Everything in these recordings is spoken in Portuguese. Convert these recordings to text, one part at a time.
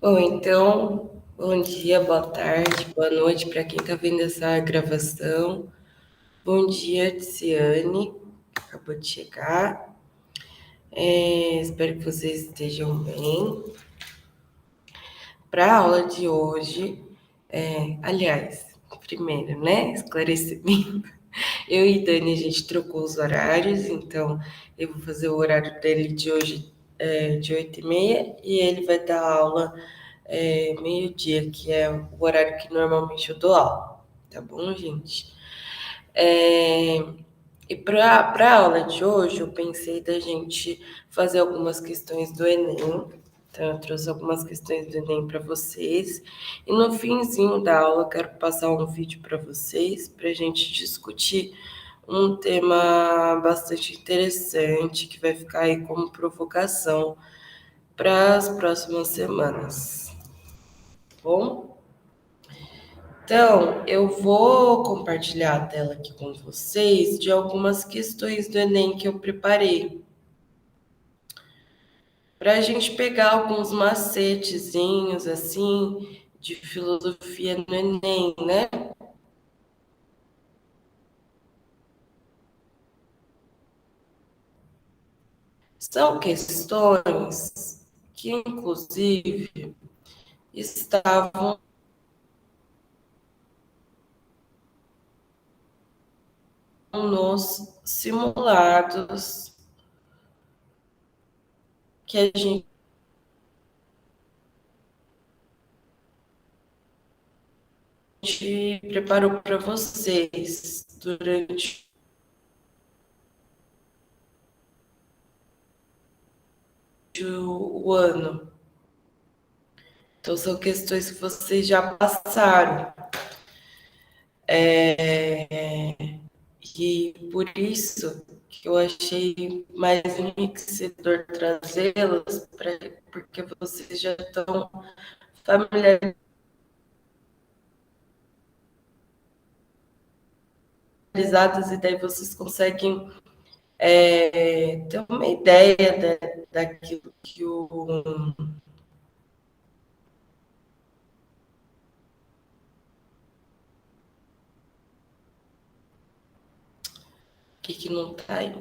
Bom, então, bom dia, boa tarde, boa noite para quem está vendo essa gravação. Bom dia, Tiziane, acabou de chegar. Espero que vocês estejam bem. Para a aula de hoje, aliás, primeiro, né, esclarecimento. Eu e Dani, a gente trocou os horários, então eu vou fazer o horário dele de hoje de 8h30 e ele vai dar aula meio-dia, que é o horário que normalmente eu dou aula. Tá bom, gente? É, e para a aula de hoje, eu pensei da gente fazer algumas questões do Enem. Então, eu trouxe algumas questões do Enem para vocês. E no finzinho da aula, eu quero passar um vídeo para vocês, para a gente discutir um tema bastante interessante, que vai ficar aí como provocação para as próximas semanas. Tá bom? Então, eu vou compartilhar a tela aqui com vocês de algumas questões do Enem que eu preparei, para a gente pegar alguns macetezinhos assim de filosofia no Enem, né? São questões que, inclusive, estavam nos simulados que a gente preparou para vocês durante o ano. Então, são questões que vocês já passaram. E por isso que eu achei mais enriquecedor trazê-las, porque vocês já estão familiarizados e daí vocês conseguem ter uma ideia daquilo que não está aí.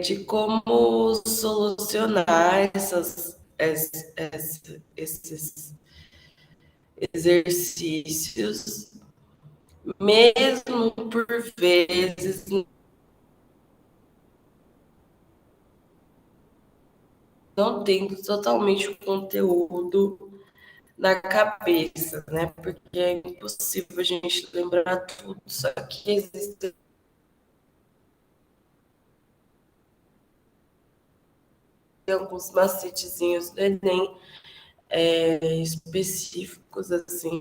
De como solucionar esses exercícios, mesmo por vezes não tendo totalmente o conteúdo na cabeça, né? Porque é impossível a gente lembrar tudo, só que existem alguns macetezinhos do Enem específicos, assim,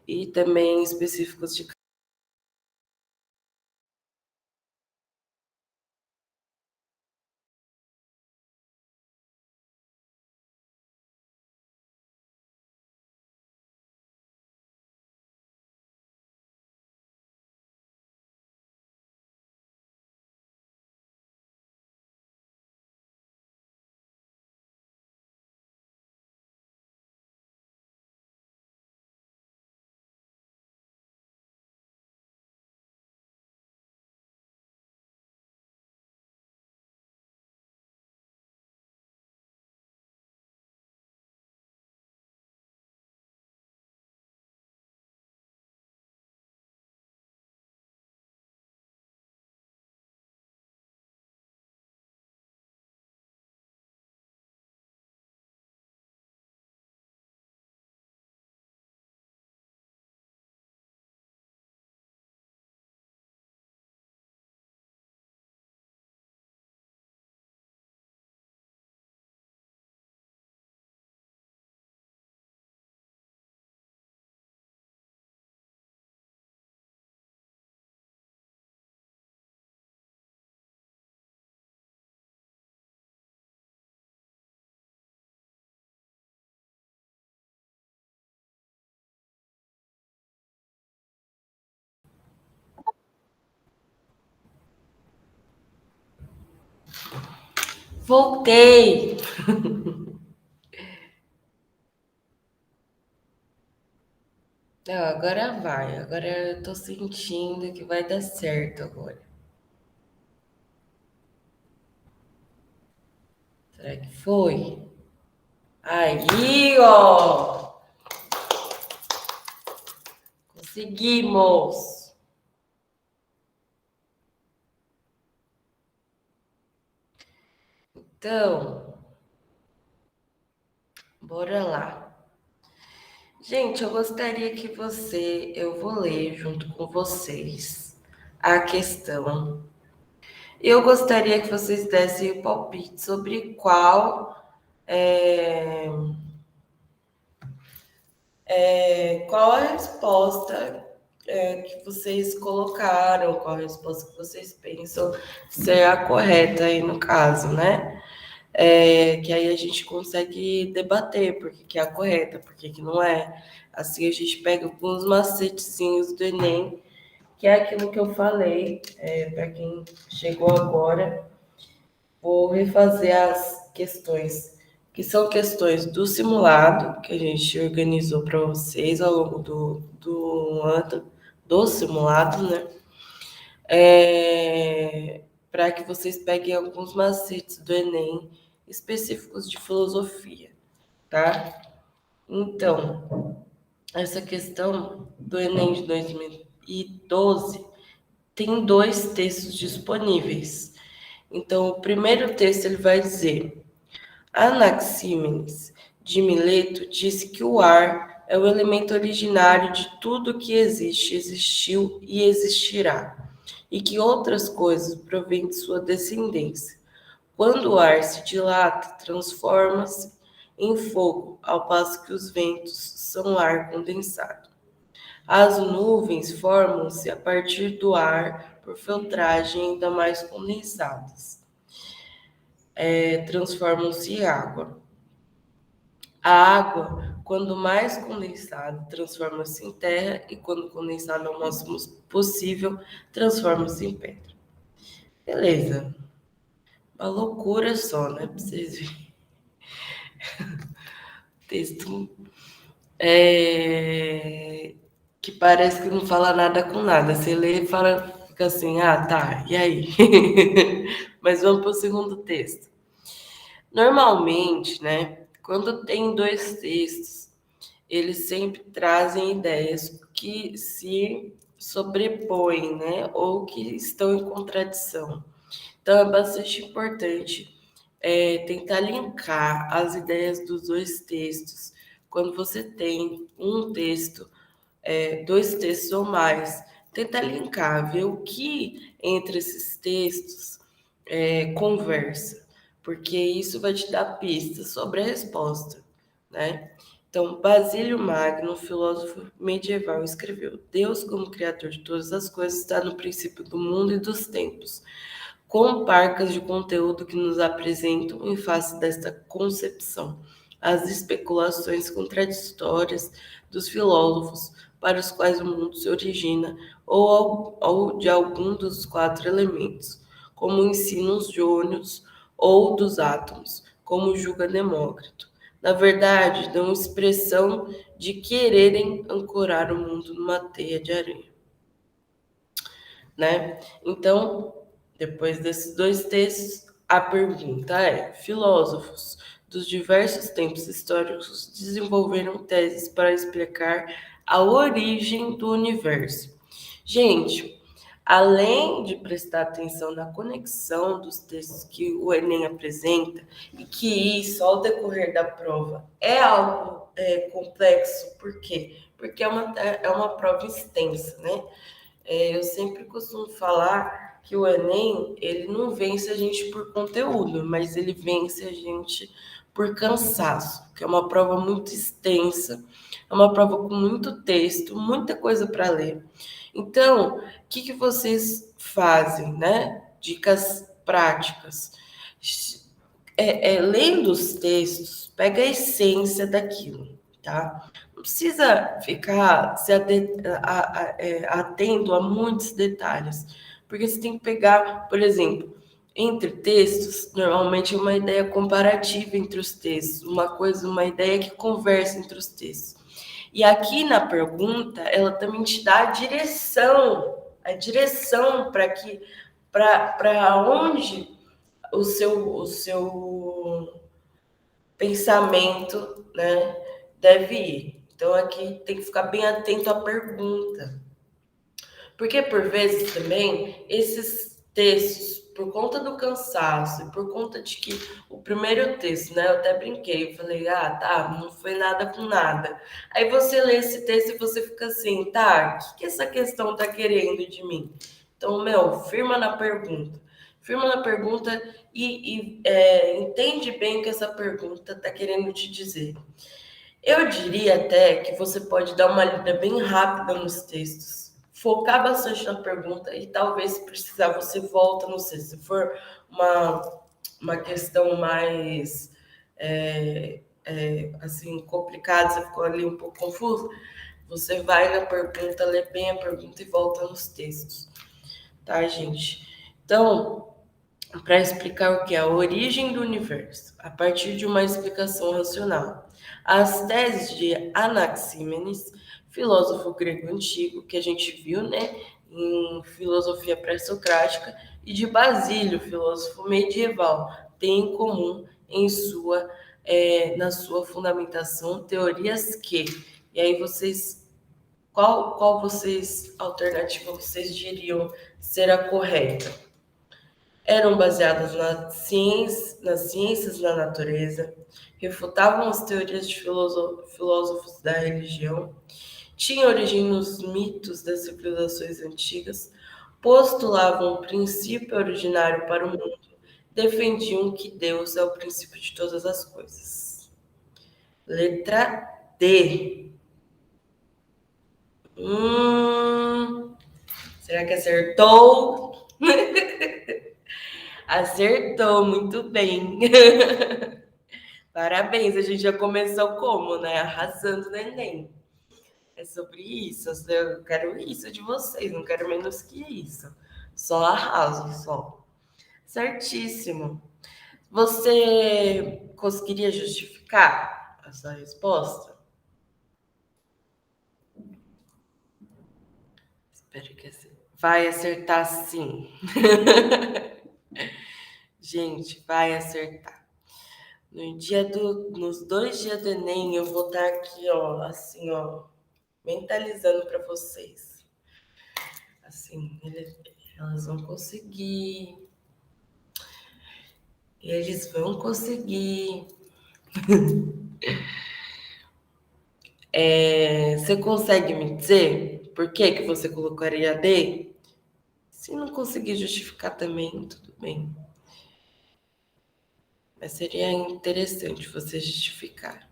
e também específicos de Voltei! Não, agora vai. Agora eu tô sentindo que vai dar certo agora. Será que foi? Aí, ó! Conseguimos! Então, bora lá. Gente, eu gostaria que eu vou ler junto com vocês a questão. Eu gostaria que vocês dessem o palpite sobre qual a resposta que vocês colocaram, qual a resposta que vocês pensam ser a correta aí no caso, né? Que aí a gente consegue debater por que é a correta, por que não é. Assim a gente pega alguns macetezinhos do Enem, que é aquilo que eu falei, para quem chegou agora, vou refazer as questões, que são questões do simulado, que a gente organizou para vocês ao longo do ano, do simulado, né? Para que vocês peguem alguns macetes do Enem específicos de filosofia, tá? Então, essa questão do Enem de 2012 tem dois textos disponíveis. Então, o primeiro texto ele vai dizer: Anaxímenes de Mileto disse que o ar é o elemento originário de tudo que existe, existiu e existirá, e que outras coisas provêm de sua descendência. Quando o ar se dilata, transforma-se em fogo, ao passo que os ventos são ar condensado. As nuvens formam-se a partir do ar por filtragem ainda mais condensadas. Transformam-se em água. A água, quando mais condensada, transforma-se em terra e quando condensada ao máximo possível, transforma-se em pedra. Beleza. Uma loucura só, né? Pra vocês verem. Texto que parece que não fala nada com nada. Você lê e fala, fica assim, ah, tá, e aí? Mas vamos para o segundo texto. Normalmente, né, quando tem dois textos, eles sempre trazem ideias que se sobrepõem, né, ou que estão em contradição. Então, é bastante importante tentar linkar as ideias dos dois textos. Quando você tem um texto, dois textos ou mais, tenta linkar, ver o que entre esses textos conversa, porque isso vai te dar pistas sobre a resposta, né? Então, Basílio Magno, filósofo medieval, escreveu: Deus, como criador de todas as coisas, está no princípio do mundo e dos tempos, com parcas de conteúdo que nos apresentam em face desta concepção as especulações contraditórias dos filósofos para os quais o mundo se origina ou de algum dos quatro elementos, como ensinos jônios, ou dos átomos, como julga Demócrito. Na verdade, dão expressão de quererem ancorar o mundo numa teia de aranha, né? Então, depois desses dois textos, a pergunta é: filósofos dos diversos tempos históricos desenvolveram teses para explicar a origem do universo. Gente, além de prestar atenção na conexão dos textos que o Enem apresenta, e que isso, ao decorrer da prova, é algo complexo, por quê? Porque é uma prova extensa, né? Eu sempre costumo falar que o Enem, ele não vence a gente por conteúdo, mas ele vence a gente por cansaço, que é uma prova muito extensa, é uma prova com muito texto, muita coisa para ler. Então, o que vocês fazem, né? Dicas práticas. Lendo os textos, pega a essência daquilo, tá? Não precisa ficar atento a muitos detalhes, porque você tem que pegar, por exemplo, entre textos, normalmente é uma ideia comparativa entre os textos, uma ideia que conversa entre os textos. E aqui na pergunta, ela também te dá a direção para onde o seu pensamento, né, deve ir. Então aqui tem que ficar bem atento à pergunta. Porque, por vezes, também, esses textos, por conta do cansaço, e por conta de que o primeiro texto, né, eu até brinquei, eu falei, tá, não foi nada com nada. Aí você lê esse texto e você fica assim, tá, o que essa questão tá querendo de mim? Então, firma na pergunta. Firma na pergunta e entende bem o que essa pergunta tá querendo te dizer. Eu diria até que você pode dar uma lida bem rápida nos textos, focar bastante na pergunta e talvez, se precisar, você volta no texto. Se for uma questão mais assim, complicada, você ficou ali um pouco confuso, você vai na pergunta, lê bem a pergunta e volta nos textos. Tá, gente? Então, para explicar o que é a origem do universo, a partir de uma explicação racional. As teses de Anaxímenes, filósofo grego antigo, que a gente viu, né, em filosofia pré-socrática, e de Basílio, filósofo medieval, têm em comum na sua fundamentação teorias que, e aí qual alternativa vocês diriam ser a correta? Eram baseadas nas ciências da natureza, refutavam as teorias de filósofos da religião, tinham origem nos mitos das civilizações antigas, postulavam um princípio originário para o mundo, defendiam que Deus é o princípio de todas as coisas. Letra D. Será que acertou? Acertou, muito bem. Parabéns, a gente já começou como, né? Arrasando no Enem. É sobre isso, eu quero isso de vocês, não quero menos que isso. Só arraso, só. Certíssimo. Você conseguiria justificar a sua resposta? Espero que vai acertar sim. Gente, vai acertar. Nos 2 dias do Enem, eu vou estar aqui, ó, assim, ó, mentalizando para vocês. Assim, elas vão conseguir. Eles vão conseguir. Você consegue me dizer por que você colocaria D? Se não conseguir justificar também, tudo bem. Mas seria interessante você justificar.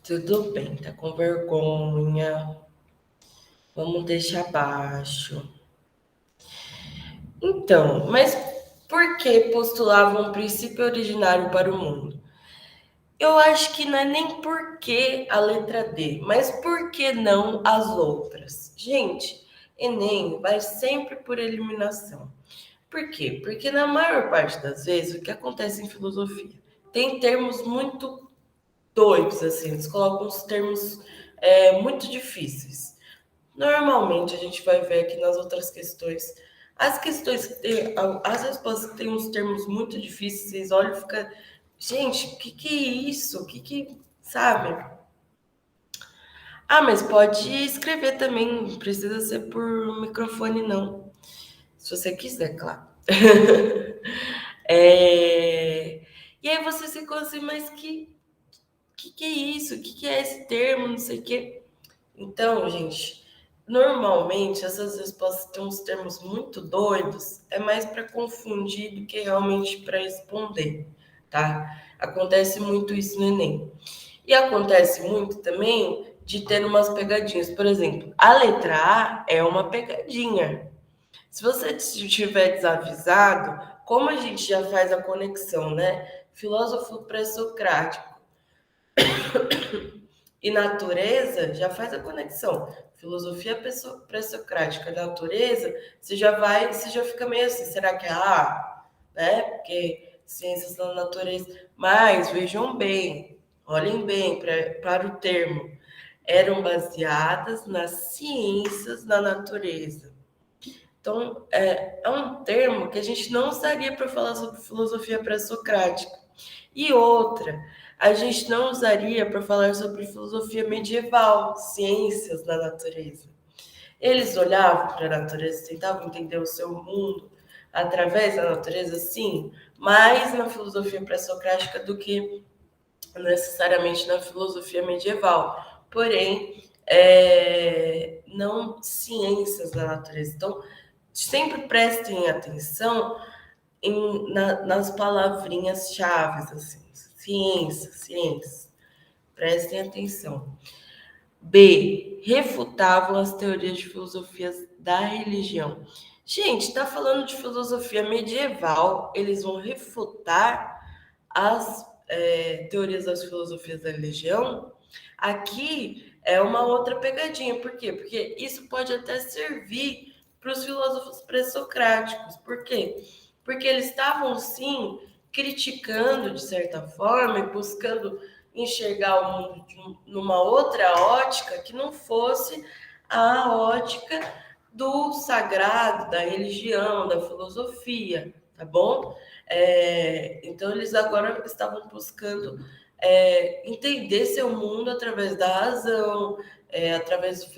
Tudo bem, tá com vergonha. Vamos deixar abaixo. Então, mas por que postulavam um princípio originário para o mundo? Eu acho que não é nem por que a letra D, mas por que não as outras? Gente, Enem vai sempre por eliminação. Por quê? Porque na maior parte das vezes, o que acontece em filosofia? Tem termos muito doidos, assim, eles colocam uns termos muito difíceis. Normalmente, a gente vai ver aqui nas outras questões, as respostas que têm uns termos muito difíceis, vocês olham e ficam, gente, o que é isso? Sabe? Mas pode escrever também, não precisa ser por microfone, não. Se você quiser, claro. E aí você ficou assim, mas que é isso? O que é esse termo? Não sei o quê. Então, gente, normalmente essas respostas têm uns termos muito doidos, é mais para confundir do que realmente para responder, tá? Acontece muito isso no Enem. E acontece muito também de ter umas pegadinhas. Por exemplo, a letra A é uma pegadinha. Se você estiver desavisado, como a gente já faz a conexão, né? Filósofo pré-socrático E natureza já faz a conexão. Filosofia pré-socrática, natureza, você já fica meio assim, será que é né? Porque ciências da natureza. Mas vejam bem, olhem bem para o termo. Eram baseadas nas ciências da natureza. Então, é um termo que a gente não usaria para falar sobre filosofia pré-socrática. E outra, a gente não usaria para falar sobre filosofia medieval, ciências da natureza. Eles olhavam para a natureza, tentavam entender o seu mundo através da natureza, sim, mais na filosofia pré-socrática do que necessariamente na filosofia medieval. Porém, não ciências da natureza. Então, sempre prestem atenção nas palavrinhas-chave, assim, ciência. Prestem atenção. B. Refutavam as teorias de filosofias da religião. Gente, está falando de filosofia medieval, eles vão refutar as teorias das filosofias da religião? Aqui é uma outra pegadinha. Por quê? Porque isso pode até servir para os filósofos pré-socráticos. Por quê? Porque eles estavam, sim, criticando, de certa forma, e buscando enxergar o mundo numa outra ótica que não fosse a ótica do sagrado, da religião, da filosofia, tá bom? Então, eles agora estavam buscando entender seu mundo através da razão, através dos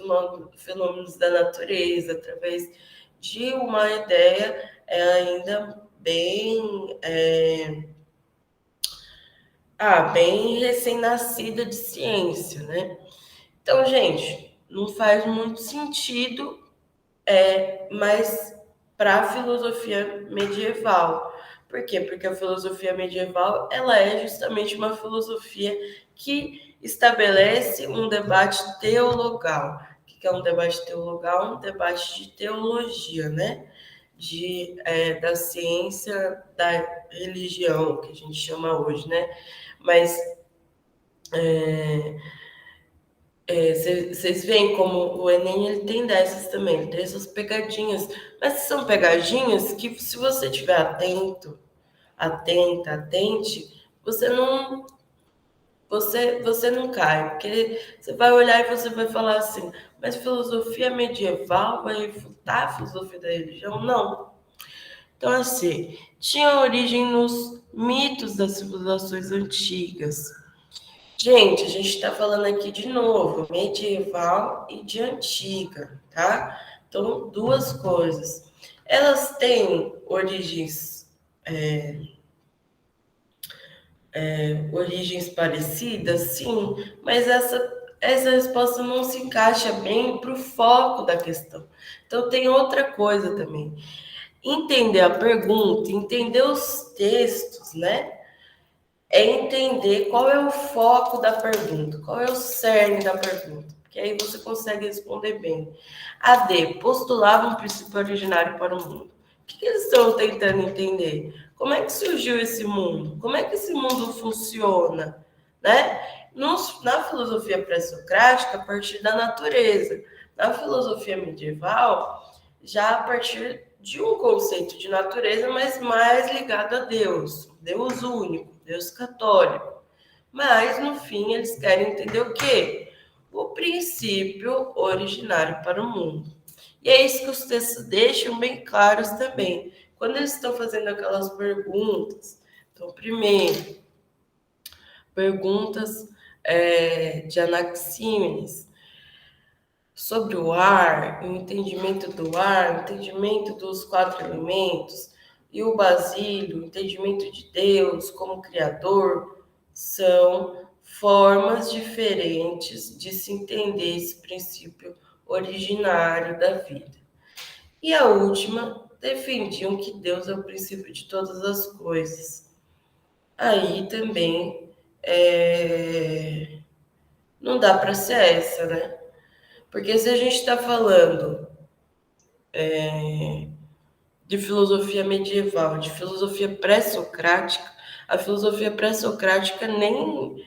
fenômenos da natureza, através de uma ideia ainda bem recém-nascida de ciência, né? Então, gente, não faz muito sentido, mas para a filosofia medieval. Por quê? Porque a filosofia medieval ela é justamente uma filosofia que estabelece um debate teologal. O que é um debate teologal? Um debate de teologia, né? Da ciência da religião, que a gente chama hoje, né? Mas vocês veem como o Enem ele tem dessas também, ele tem essas pegadinhas, mas são pegadinhas que se você estiver atente, você não cai, porque você vai olhar e você vai falar assim, mas filosofia medieval vai refutar a filosofia da religião? Não. Então, assim, tinha origem nos mitos das civilizações antigas. Gente, a gente está falando aqui de novo, medieval e de antiga, tá? Então, duas coisas. Elas têm origens parecidas, sim, mas essa resposta não se encaixa bem para o foco da questão. Então, tem outra coisa também. Entender a pergunta, entender os textos, né? É entender qual é o foco da pergunta, qual é o cerne da pergunta, porque aí você consegue responder bem. A D, postulava um princípio originário para o mundo. O que eles estão tentando entender? Como é que surgiu esse mundo? Como é que esse mundo funciona? Né? Na filosofia pré-socrática, a partir da natureza. Na filosofia medieval, já a partir de um conceito de natureza, mas mais ligado a Deus, Deus único, Deus católico. Mas, no fim, eles querem entender o quê? O princípio originário para o mundo. E é isso que os textos deixam bem claros também. Quando eles estão fazendo aquelas perguntas, então, primeiro, perguntas de Anaxímenes, sobre o ar, o entendimento do ar, o entendimento dos quatro elementos, e o basílio, o entendimento de Deus como Criador, são formas diferentes de se entender esse princípio originário da vida. E a última, defendiam que Deus é o princípio de todas as coisas. Aí também não dá para ser essa, né? Porque se a gente está falando de filosofia medieval, de filosofia pré-socrática, a filosofia pré-socrática nem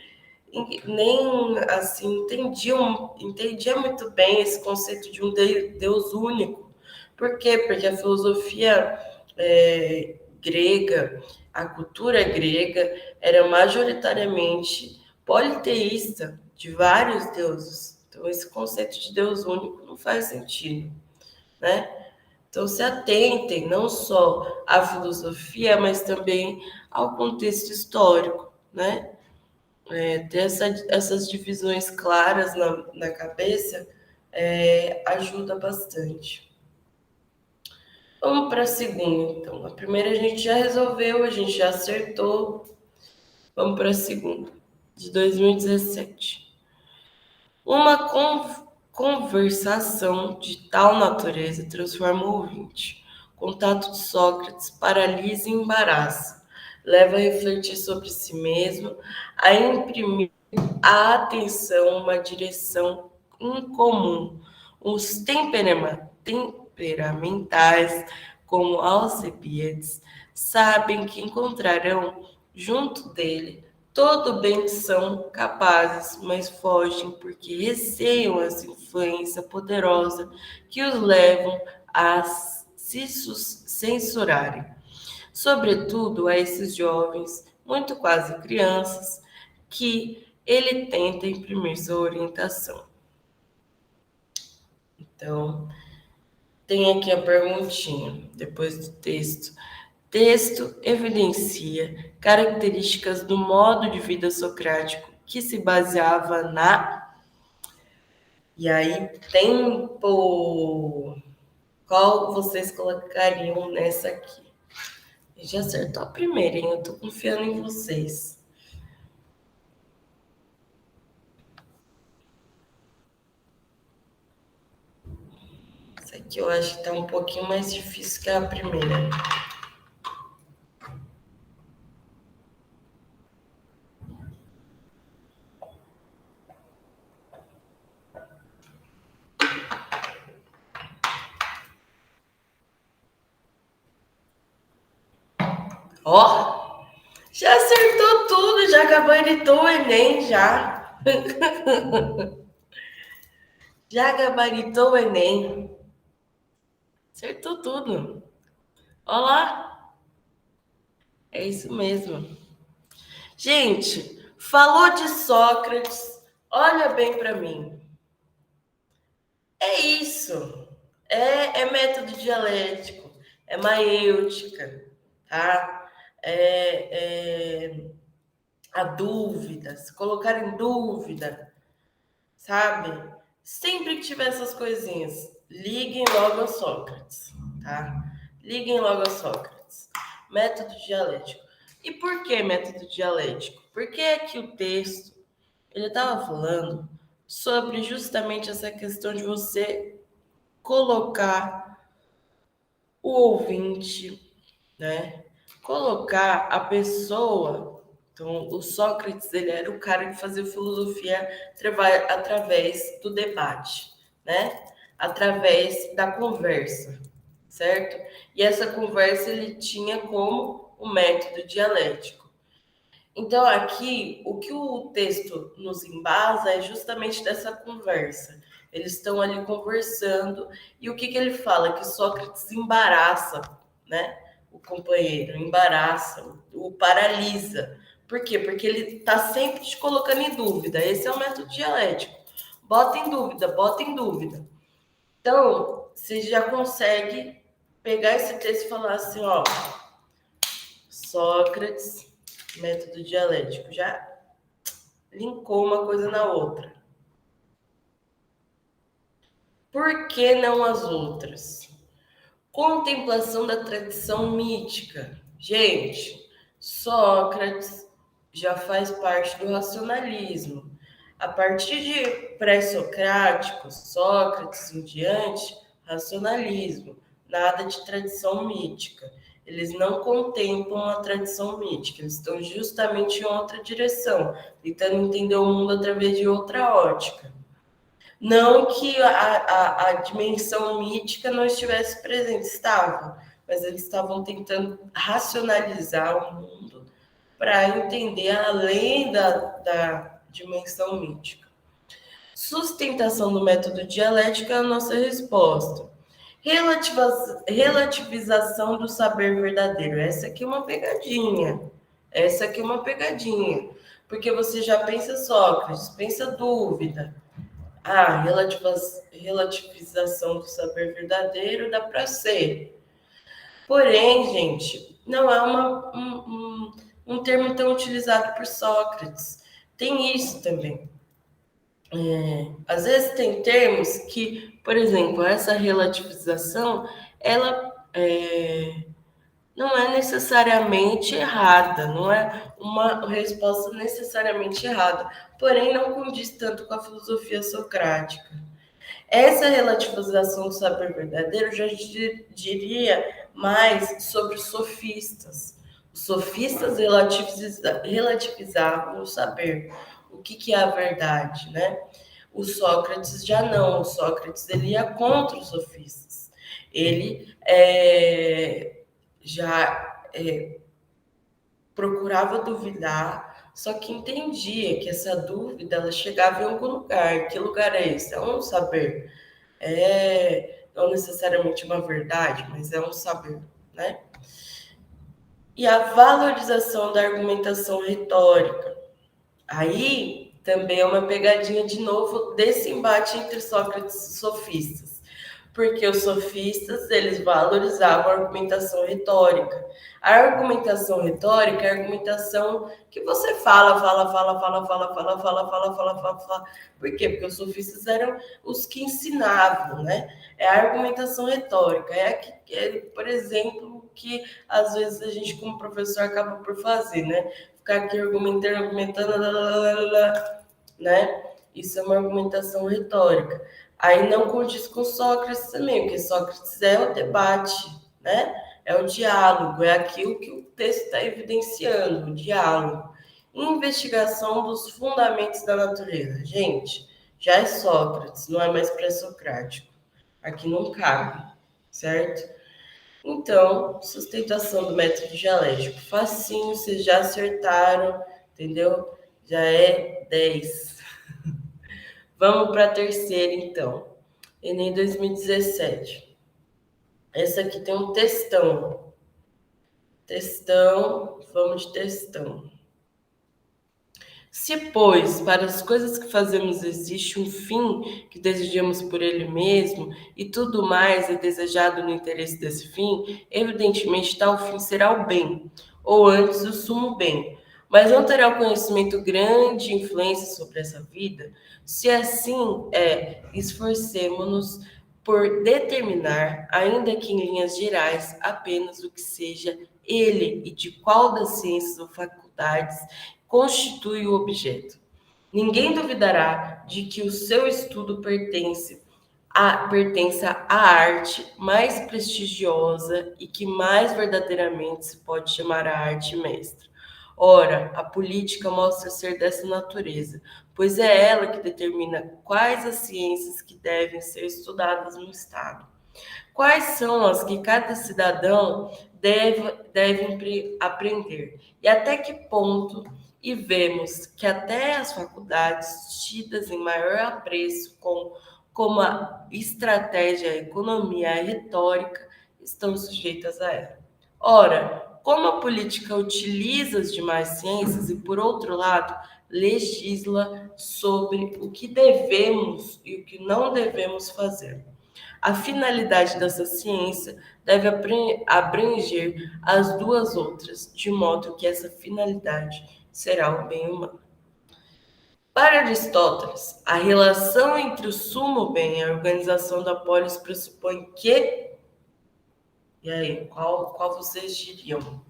nem assim entendia muito bem esse conceito de um Deus único. Por quê? Porque a filosofia grega, a cultura grega era majoritariamente politeísta, de vários deuses. Então, esse conceito de Deus único não faz sentido, né? Então, se atentem não só à filosofia, mas também ao contexto histórico, né? Ter essas divisões claras na cabeça ajuda bastante. Vamos para a segunda, então. A primeira a gente já resolveu, a gente já acertou. Vamos para a segunda, de 2017. Uma conversação de tal natureza transforma o ouvinte. Contato de Sócrates paralisa e embaraça. Leva a refletir sobre si mesmo, a imprimir a atenção uma direção incomum. Os temperamentais, como Alcebiades, sabem que encontrarão junto dele todo o bem que são capazes, mas fogem porque receiam essa influência poderosa que os levam a se censurarem. Sobretudo a esses jovens, muito quase crianças, que ele tenta imprimir sua orientação. Então, tem aqui a perguntinha, depois do texto. Texto evidencia características do modo de vida socrático que se baseava na... E aí, tempo. Qual vocês colocariam nessa aqui? Já acertou a primeira, hein? Eu tô confiando em vocês. Essa aqui eu acho que tá um pouquinho mais difícil que a primeira. Ó, já acertou tudo, já gabaritou o Enem, já. Já gabaritou o Enem. Acertou tudo. Olha lá. É isso mesmo. Gente, falou de Sócrates, olha bem para mim. É isso. É método dialético, é maêutica, tá? A dúvida, se colocar em dúvida, sabe? Sempre que tiver essas coisinhas, liguem logo a Sócrates, tá? Liguem logo a Sócrates. Método dialético. E por que método dialético? Porque aqui o texto, ele estava falando sobre justamente essa questão de você colocar o ouvinte, né? Colocar a pessoa. Então, o Sócrates, ele era o cara que fazia filosofia através do debate, né? Através da conversa, certo? E essa conversa ele tinha como o método dialético. Então, aqui, o que o texto nos embasa é justamente dessa conversa. Eles estão ali conversando, e o que ele fala? Que Sócrates embaraça, né? O companheiro, embaraça, o paralisa. Por quê? Porque ele está sempre te colocando em dúvida. Esse é o método dialético. Bota em dúvida, bota em dúvida. Então, você já consegue pegar esse texto e falar assim, ó, Sócrates, método dialético, já linkou uma coisa na outra. Por que não as outras? Contemplação da tradição mítica. Gente, Sócrates já faz parte do racionalismo. A partir de pré-socráticos, Sócrates em diante, racionalismo, nada de tradição mítica. Eles não contemplam a tradição mítica, eles estão justamente em outra direção, tentando entender o mundo através de outra ótica. Não que a dimensão mítica não estivesse presente, estava, mas eles estavam tentando racionalizar o mundo para entender além dimensão mítica. Sustentação do método dialético é a nossa resposta. Relativização do saber verdadeiro. Essa aqui é uma pegadinha. Essa aqui é uma pegadinha. Porque você já pensa Sócrates, pensa dúvida. Relativização do saber verdadeiro dá para ser. Porém, gente, não é um termo tão utilizado por Sócrates. Tem isso também. Às vezes tem termos que, por exemplo, essa relativização, ela não é necessariamente errada, não é uma resposta necessariamente errada, porém não condiz tanto com a filosofia socrática. Essa relativização do saber verdadeiro eu já diria mais sobre os sofistas. Os sofistas relativizavam o saber, o que é a verdade, né? O Sócrates já não, o Sócrates ele ia contra os sofistas. Ele já procurava duvidar, só que entendia que essa dúvida ela chegava em algum lugar. Que lugar é esse? É um saber. Não necessariamente uma verdade, mas é um saber, né? E a valorização da argumentação retórica. Aí também é uma pegadinha de novo desse embate entre Sócrates e sofistas. Porque os sofistas, eles valorizavam a argumentação retórica. A argumentação retórica é a argumentação que você fala. Por quê? Porque os sofistas eram os que ensinavam, né? É a argumentação retórica. Por exemplo, que às vezes a gente, como professor, acaba por fazer, né? Ficar aqui argumentando, né? Isso é uma argumentação retórica. Aí não condiz com Sócrates também, porque Sócrates é o debate, né? É o diálogo, é aquilo que o texto está evidenciando, o diálogo. Investigação dos fundamentos da natureza. Gente, já é Sócrates, não é mais pré-socrático. Aqui não cabe, certo? Então, sustentação do método dialético. Facinho, vocês já acertaram, entendeu? Já é 10. Vamos para a terceira, então. Enem 2017. Essa aqui tem um textão. Textão, vamos de textão. Se, pois, para as coisas que fazemos existe um fim que desejamos por ele mesmo, e tudo mais é desejado no interesse desse fim, evidentemente tal fim será o bem, ou antes o sumo bem. Mas não terá o conhecimento grande influência sobre essa vida? Se assim esforcemo-nos por determinar, ainda que em linhas gerais, apenas o que seja ele e de qual das ciências ou faculdades constitui o objeto. Ninguém duvidará de que o seu estudo pertença à arte mais prestigiosa e que mais verdadeiramente se pode chamar a arte mestra. Ora, a política mostra ser dessa natureza, pois é ela que determina quais as ciências que devem ser estudadas no Estado. Quais são as que cada cidadão deve aprender? E até que ponto? E vemos que até as faculdades, tidas em maior apreço como a estratégia, a economia, a retórica, estão sujeitas a ela. Ora, como a política utiliza as demais ciências e, por outro lado, legisla sobre o que devemos e o que não devemos fazer. A finalidade dessa ciência deve abranger as duas outras, de modo que essa finalidade será o bem humano. Para Aristóteles, a relação entre o sumo bem e a organização da polis pressupõe que... E aí, qual vocês diriam?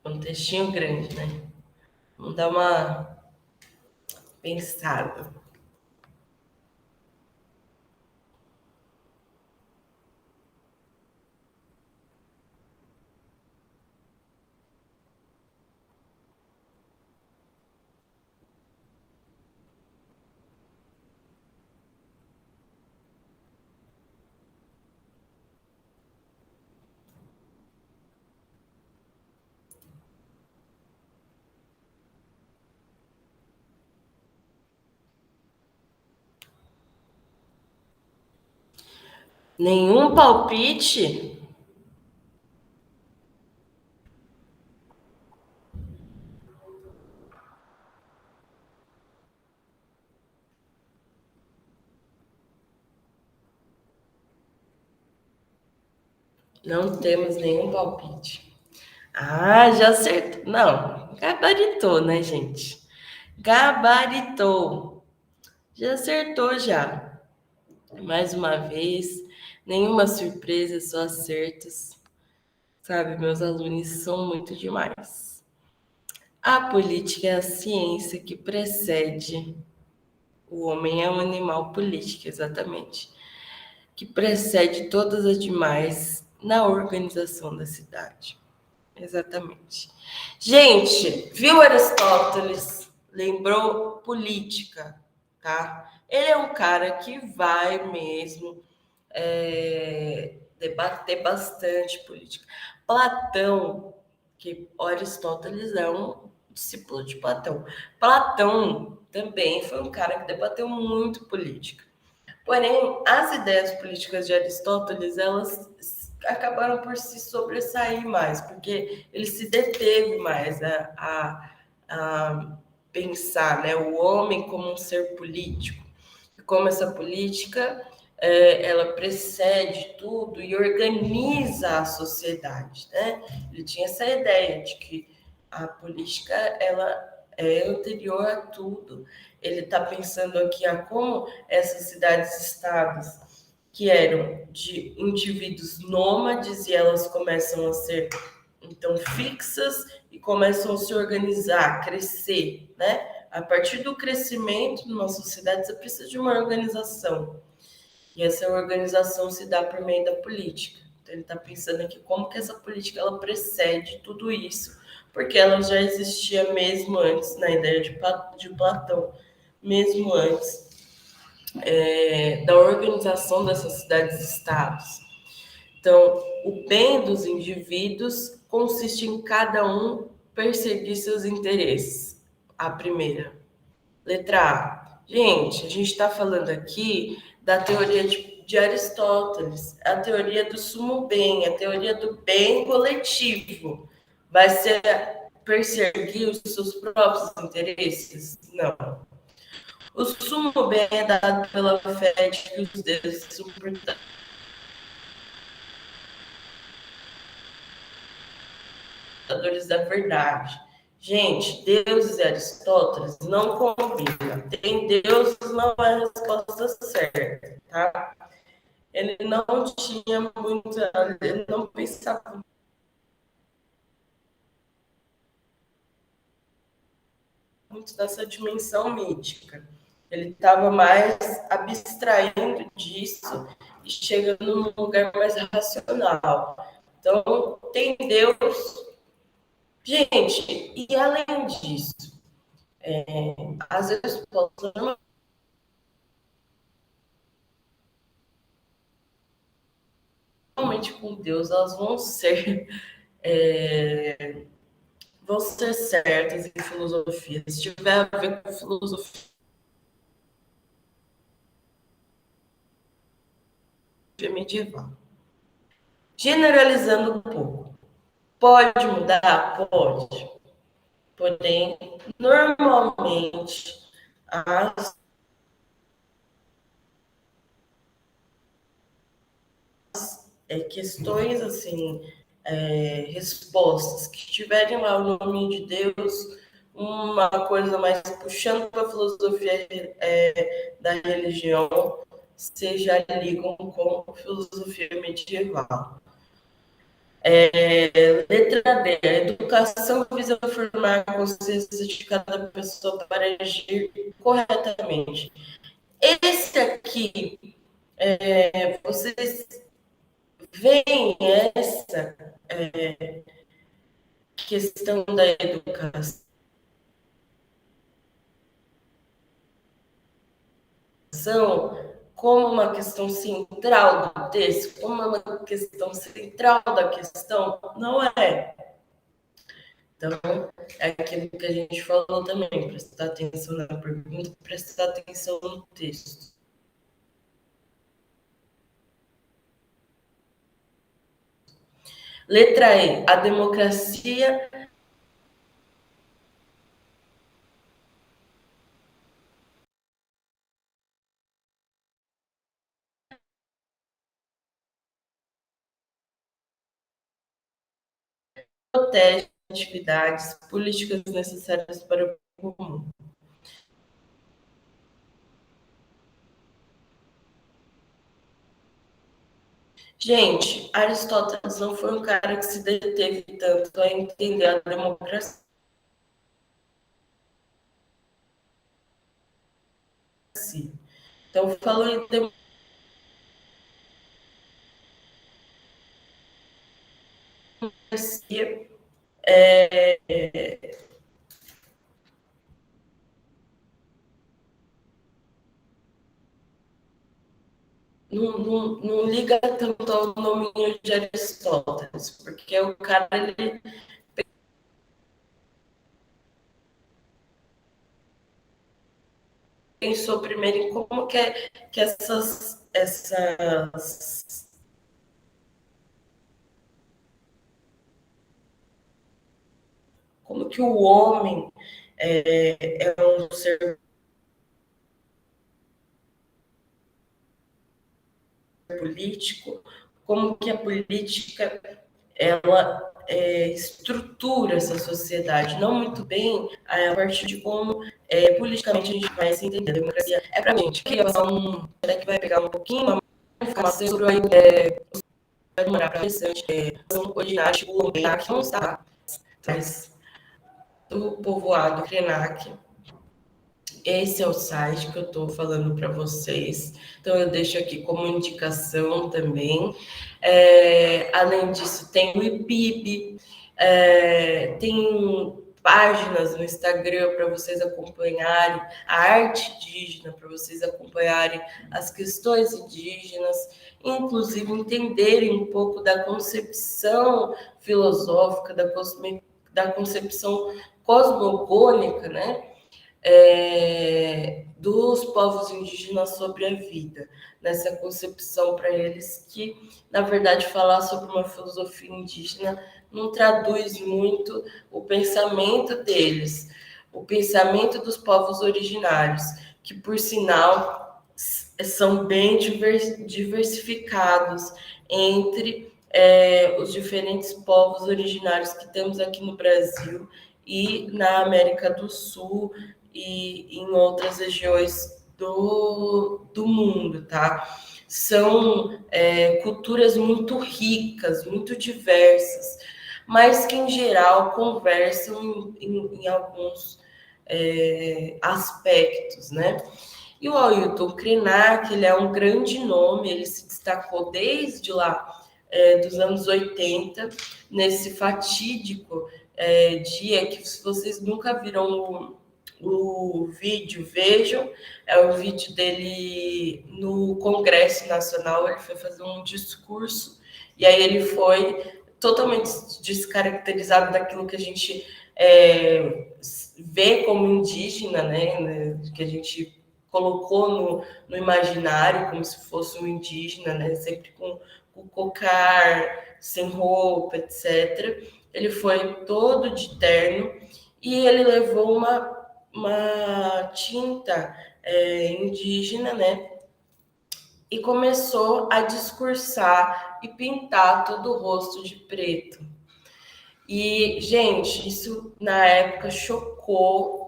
Um textinho grande, né? Vamos dar uma pensada. Nenhum palpite? Não temos nenhum palpite. Ah, já acertou. Não, gabaritou, né, gente? Gabaritou. Já acertou já. Mais uma vez, nenhuma surpresa, só acertos. Sabe, meus alunos são muito demais. A política é a ciência que precede. O homem é um animal político, exatamente. Que precede todas as demais na organização da cidade. Exatamente. Gente, viu Aristóteles? Lembrou política, tá? Ele é um cara que vai mesmo debater bastante política. Platão, que Aristóteles é um discípulo de Platão. Platão também foi um cara que debateu muito política. Porém, as ideias políticas de Aristóteles, elas acabaram por se sobressair mais, porque ele se deteve mais a pensar, né, o homem como um ser político, e como essa política ela precede tudo e organiza a sociedade, né? Ele tinha essa ideia de que a política ela é anterior a tudo. Ele está pensando aqui a como essas cidades-estados, que eram de indivíduos nômades, e elas começam a ser, então, fixas e começam a se organizar, crescer, né? A partir do crescimento numa sociedade, você precisa de uma organização. E essa organização se dá por meio da política. Então, ele está pensando aqui como que essa política ela precede tudo isso, porque ela já existia mesmo antes, na ideia de Platão, mesmo antes da organização dessas cidades-estados. Então, o bem dos indivíduos consiste em cada um perseguir seus interesses. A primeira. Letra A. Gente, a gente está falando aqui da teoria de Aristóteles, a teoria do sumo bem, a teoria do bem coletivo. Vai ser perseguir os seus próprios interesses? Não. O sumo bem é dado pela fé de que os deuses são portadores da verdade. Gente, deuses e Aristóteles não combinam. Tem deuses não é a resposta certa, tá? Ele não tinha muita, ele não pensava muito dessa dimensão mítica. Ele estava mais abstraindo disso e chegando num lugar mais racional. Então, tem Deus. Gente, e além disso, as respostas normalmente com Deus, elas vão ser certas em filosofia. Se tiver a ver com filosofia medieval. Generalizando um pouco. Pode mudar? Pode. Porém, normalmente, as questões, assim, respostas que tiverem lá o nome de Deus, uma coisa mais puxando para a filosofia da religião, se já ligam com a filosofia medieval. Letra D. A educação visa formar a consciência de cada pessoa para agir corretamente. Esse aqui, vocês veem essa questão da educação como uma questão central do texto, como uma questão central da questão? Não é. Então, é aquilo que a gente falou também, prestar atenção na pergunta, prestar atenção no texto. Letra E, a democracia protege atividades políticas necessárias para o comum. Gente, Aristóteles não foi um cara que se deteve tanto a entender a democracia. Então, falando em democracia, não liga tanto ao nominho de Aristóteles, porque o cara ele pensou primeiro em como que essas como que o homem é um ser político, como que a política ela estrutura essa sociedade, não muito bem a partir de como politicamente a gente vai se entender. A democracia é para a gente. Aqui até que vai pegar um pouquinho, uma informação sobre vai demorar para interessante. São ordinários, tipo o Krenak não está, mas do povoado Krenak. Esse é o site que eu estou falando para vocês. Então, eu deixo aqui como indicação também. Além disso, tem o IPIB, tem páginas no Instagram para vocês acompanharem a arte indígena, para vocês acompanharem as questões indígenas, inclusive entenderem um pouco da concepção filosófica, da concepção cosmogônica, né? Dos povos indígenas sobre a vida, nessa concepção para eles que, na verdade, falar sobre uma filosofia indígena não traduz muito o pensamento deles, o pensamento dos povos originários, que, por sinal, são bem diversificados entre os diferentes povos originários que temos aqui no Brasil e na América do Sul e em outras regiões do mundo, tá? São culturas muito ricas, muito diversas, mas que, em geral, conversam em alguns aspectos, né? E o Ailton Krenak, ele é um grande nome, ele se destacou desde lá dos anos 80, nesse fatídico dia que, se vocês nunca viram o vídeo, vejam, é o vídeo dele no Congresso Nacional, ele foi fazer um discurso, e aí ele foi totalmente descaracterizado daquilo que a gente vê como indígena, né, que a gente colocou no imaginário como se fosse um indígena, né, sempre com o cocar, sem roupa, etc. Ele foi todo de terno e ele levou uma tinta indígena, né? E começou a discursar e pintar todo o rosto de preto. E, gente, isso na época chocou,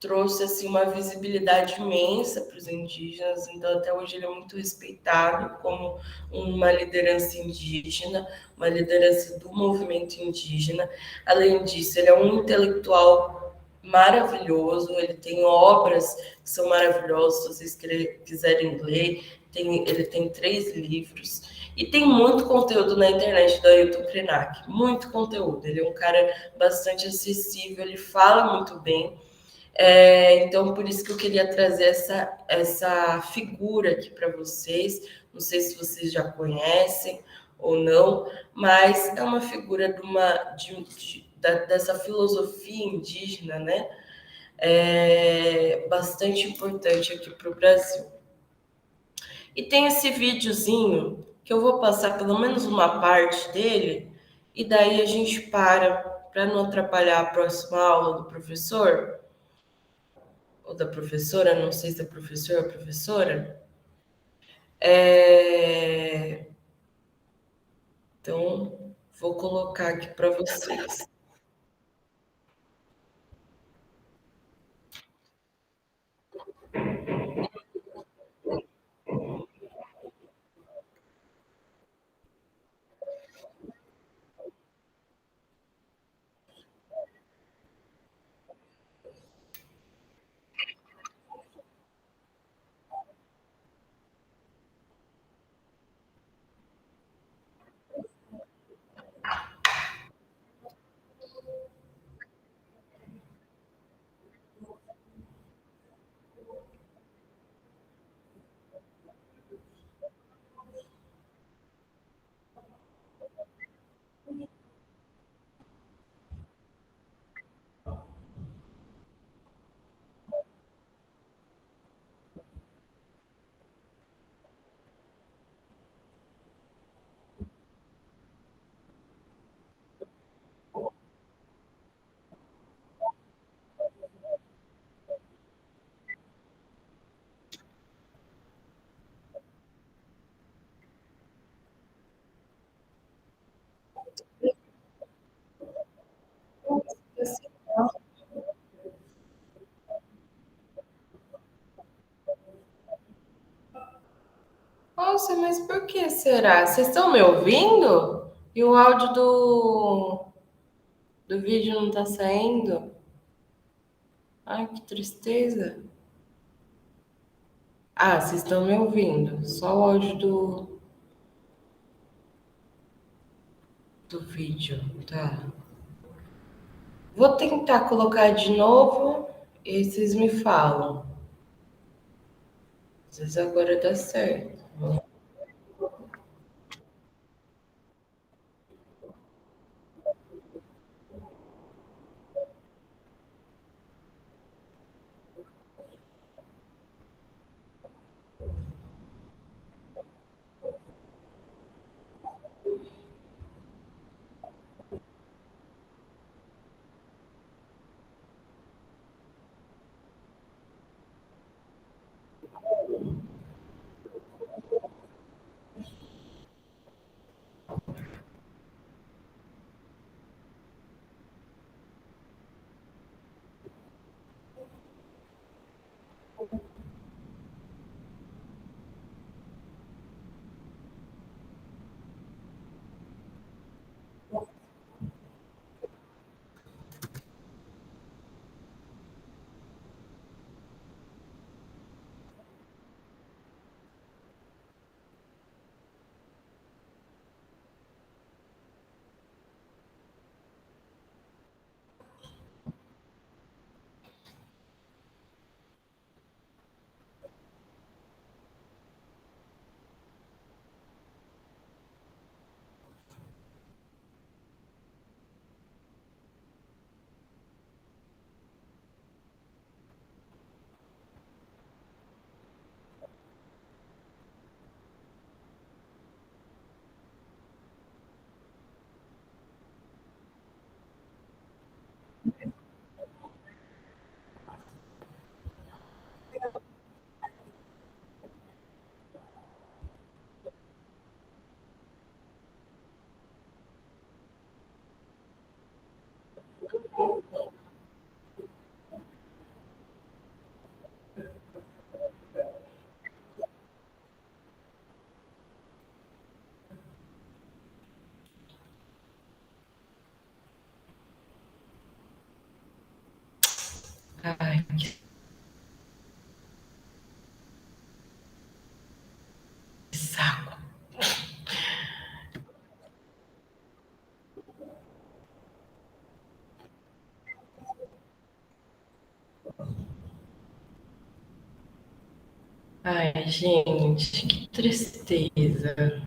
trouxe assim uma visibilidade imensa para os indígenas, então até hoje ele é muito respeitado como uma liderança indígena, uma liderança do movimento indígena. Além disso, ele é um intelectual maravilhoso, ele tem obras que são maravilhosas, se vocês quiserem ler, ele tem 3 livros. E tem muito conteúdo na internet do Ailton Krenak, muito conteúdo. Ele é um cara bastante acessível, ele fala muito bem. Então, por isso que eu queria trazer essa figura aqui para vocês. Não sei se vocês já conhecem ou não, mas é uma figura dessa filosofia indígena, né? Bastante importante aqui para o Brasil. E tem esse videozinho que eu vou passar pelo menos uma parte dele e daí a gente para não atrapalhar a próxima aula do professor ou da professora, não sei se é professor ou professora. Então, vou colocar aqui para vocês. Nossa, mas por que será? Vocês estão me ouvindo? E o áudio do vídeo não está saindo? Ai, que tristeza. Ah, vocês estão me ouvindo? Só o áudio do vídeo, tá? Vou tentar colocar de novo e vocês me falam. Às vezes agora dá certo. Ai, que saco. Ai, gente, que tristeza.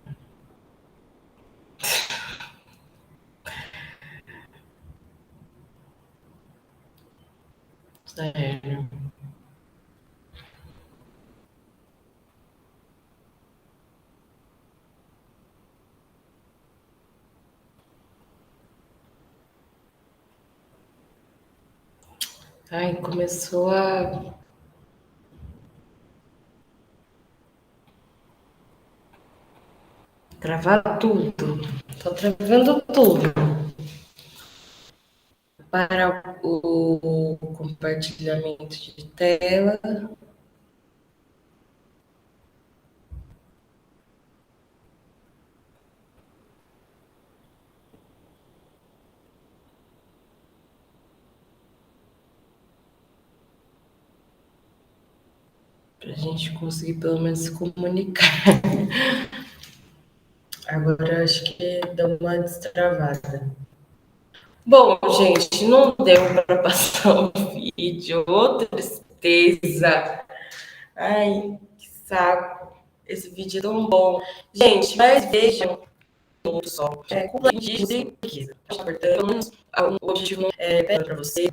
Sério. Ai, começou a travar tudo. Tô travando tudo. Para o compartilhamento de tela. Para a gente conseguir pelo menos se comunicar. Agora acho que deu uma destravada. Bom, gente, não deu para passar o vídeo. Ô, tristeza. Ai, que saco. Esse vídeo é tão bom. Gente, mas vejam um minuto só. Culpa indígena e pesquisa. Tá importante. Pelo menos o objetivo não é para você.